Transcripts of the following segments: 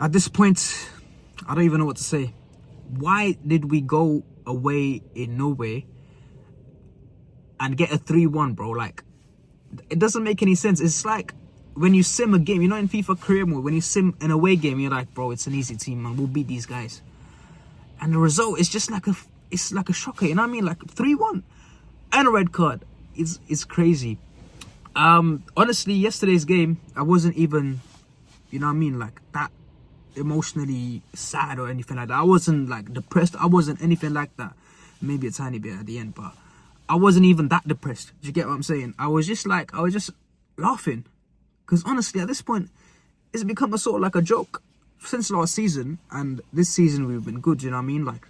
At this point, I don't even know what to say. Why did we go away in Norway and get a 3-1, bro? Like, it doesn't make any sense. It's like when you sim a game, you know, in FIFA career mode, when you sim an away game, you're like, bro, it's an easy team, man. We'll beat these guys. And the result is just like it's like a shocker, you know what I mean? Like 3-1 and a red card. It's crazy. Honestly, yesterday's game, I wasn't even, you know what I mean, like that emotionally sad or anything like that. I wasn't like depressed. I wasn't anything like that. Maybe a tiny bit at the end, but I wasn't even that depressed. Do you get what I'm saying? I was just laughing. Because honestly, at this point, it's become a sort of like a joke. Since last season, and this season we've been good, you know what I mean? Like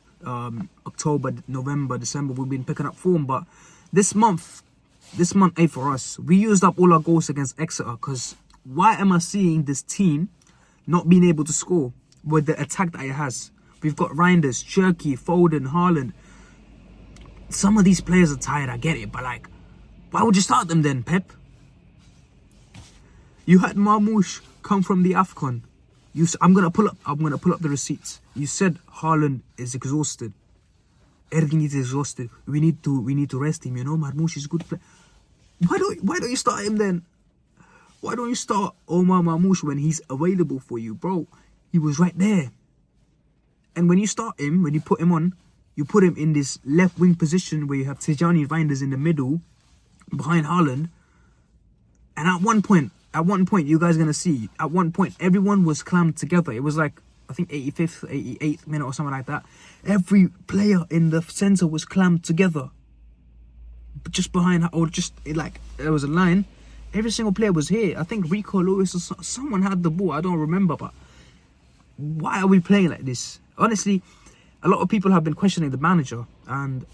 October, November, December, we've been picking up form. But this month ain't for us. We used up all our goals against Exeter. Because why am I seeing this team not being able to score with the attack that it has? We've got Reinders, Cherky, Foden, Haaland. Some of these players are tired, I get it. But like, why would you start them then, Pep? You had Marmoush come from the AFCON. I'm gonna pull up the receipts. You said Haaland is exhausted. Ergin is exhausted. We need to rest him. You know, Marmoush is a good player. Why don't you start him then? Why don't you start Omar Marmoush when he's available for you, bro? He was right there. And when you start him, when you put him on, you put him in this left wing position where you have Tijani Reinders in the middle, behind Haaland. And at one point, you guys are going to see, at one point, everyone was clammed together. It was like, I think 85th, 88th minute or something like that. Every player in the centre was clammed together. Just behind, or just, like, there was a line. Every single player was here. I think Rico Lewis or someone had the ball. I don't remember, but why are we playing like this? Honestly, a lot of people have been questioning the manager. And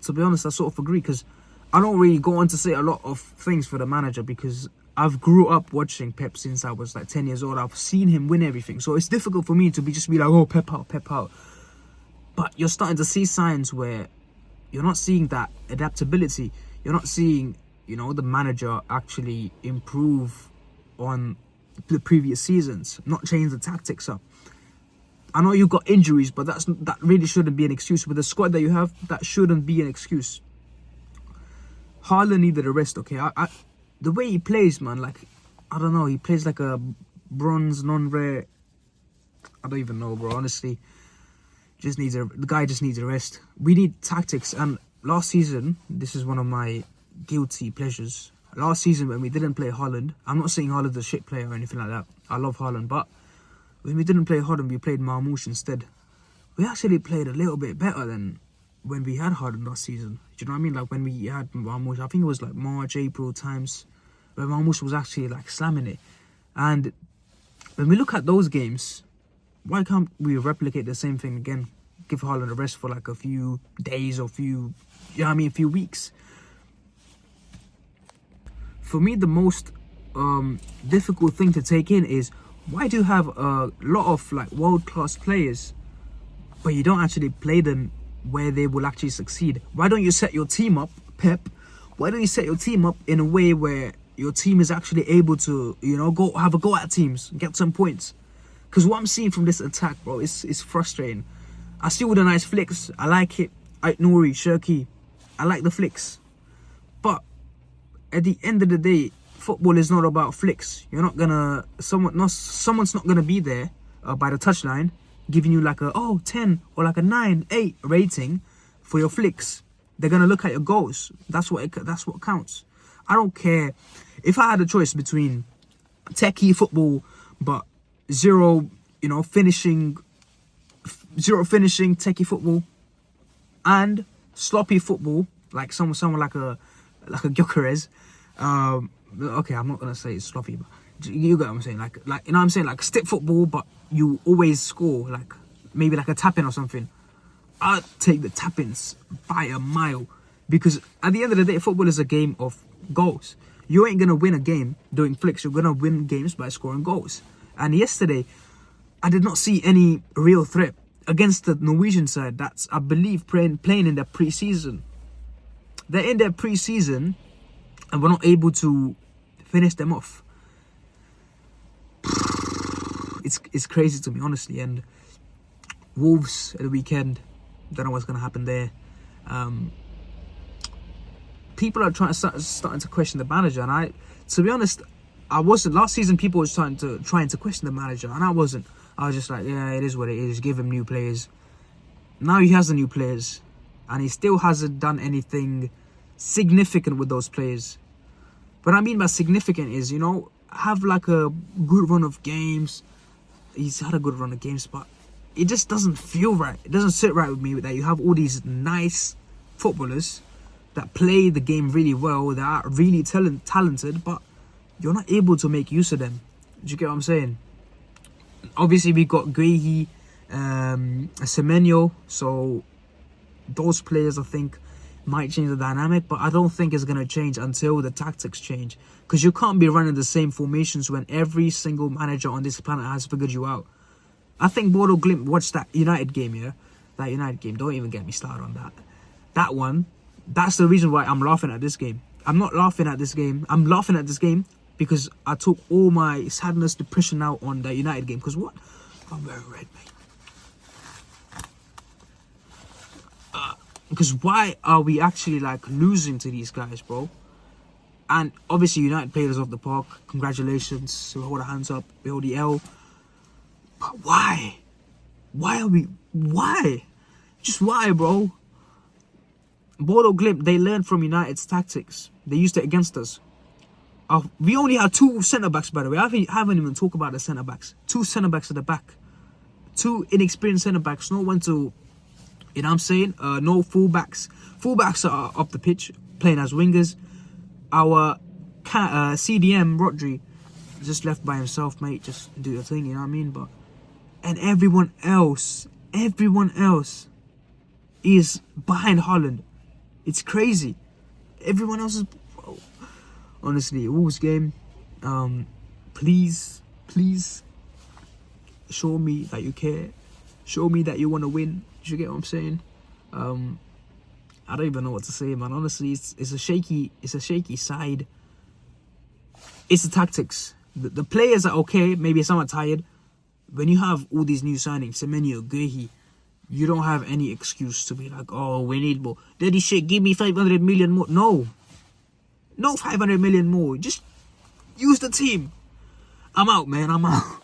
to be honest, I sort of agree, because I don't really go on to say a lot of things for the manager, because I've grew up watching Pep since I was like 10 years old. I've seen him win everything. So it's difficult for me to just be like, oh, Pep out, Pep out. But you're starting to see signs where you're not seeing that adaptability. You're not seeing, you know, the manager actually improve on the previous seasons, not change the tactics up. I know you've got injuries, but that really shouldn't be an excuse. With the squad that you have, that shouldn't be an excuse. Haaland needed a rest, okay? The way he plays, man, like, I don't know, he plays like a bronze, non-rare. I don't even know, bro, honestly. The guy just needs a rest. We need tactics. And last season, this is one of my guilty pleasures. Last season, when we didn't play Haaland, I'm not saying Haaland's a shit player or anything like that. I love Haaland, but when we didn't play Haaland, we played Marmoush instead. We actually played a little bit better than when we had Haaland last season. Do you know what I mean? Like, when we had Marmoush, I think it was like March, April times, where Marmoush was actually like slamming it. And when we look at those games, why can't we replicate the same thing again? Give Haaland a rest for like a few days or few weeks. For me, the most difficult thing to take in is, why do you have a lot of like world-class players, but you don't actually play them where they will actually succeed? Why don't you set your team up, Pep? Why don't you set your team up in a way where your team is actually able to, you know, go have a go at teams, get some points? Because what I'm seeing from this attack, bro, is frustrating. I see all the nice flicks. I like it. Nuri, Cherky, I like the flicks. But at the end of the day, football is not about flicks. You're not gonna, someone's not gonna be there by the touchline giving you like a 10 or like a 9, 8 rating for your flicks. They're gonna look at your goals. That's what counts. I don't care if I had a choice between techie football but zero finishing techie football and sloppy football, like someone like a Gyökeres. Okay, I'm not gonna say it's sloppy, but you get what I'm saying. Like you know what I'm saying, like stick football, but you always score, like maybe like a tap-in or something. I'd take the tap-ins by a mile, because at the end of the day, football is a game of goals. You ain't gonna win a game doing flicks. You're gonna win games by scoring goals. And yesterday, I did not see any real threat against the Norwegian side that's, I believe, playing in their pre-season. They're in their pre-season and we're not able to finish them off. it's crazy to me, honestly. And Wolves at the weekend, don't know what's gonna happen there. People are starting to question the manager, and to be honest, I wasn't. Last season, people were trying to question the manager, and I wasn't. I was just like, yeah, it is what it is. Give him new players. Now he has the new players, and he still hasn't done anything significant with those players. What I mean by significant is, have like a good run of games. He's had a good run of games, but it just doesn't feel right. It doesn't sit right with me that you have all these nice footballers that play the game really well, that are really talented, but you're not able to make use of them. Do you get what I'm saying? Obviously, we got Guehi, Semenyo, so those players, I think, might change the dynamic, but I don't think it's going to change until the tactics change. Because you can't be running the same formations when every single manager on this planet has figured you out. I think Bodo Glimt watched that United game, yeah? That United game, don't even get me started on that. That one, that's the reason why I'm laughing at this game. I'm not laughing at this game. I'm laughing at this game because I took all my sadness, depression out on the United game. Because what? I'm wearing red, mate. Because why are we actually like losing to these guys, bro? And obviously United played us off the park. Congratulations. We hold our hands up. We hold the L. But why? Why? Just why, bro? Bodo Glimt, they learned from United's tactics. They used it against us. We only had 2 centre-backs, by the way. I haven't even talked about the centre-backs. 2 centre-backs at the back. 2 inexperienced centre-backs. No one to... You know what I'm saying? No fullbacks. Fullbacks are up the pitch, playing as wingers. Our CDM, Rodri, just left by himself, mate. Just do your thing, you know what I mean? And everyone else is behind Haaland. It's crazy. Everyone else is... Bro. Honestly, Wolves game. Please, show me that you care. Show me that you want to win. You get what I'm saying? I don't even know what to say, man. Honestly, it's a shaky side. It's the tactics. The players are okay. Maybe some are tired. When you have all these new signings, Semenyo, Guehi, you don't have any excuse to be like, oh, we need more. Daddy shit, give me 500 million more. No 500 million more. Just use the team. I'm out, man. I'm out.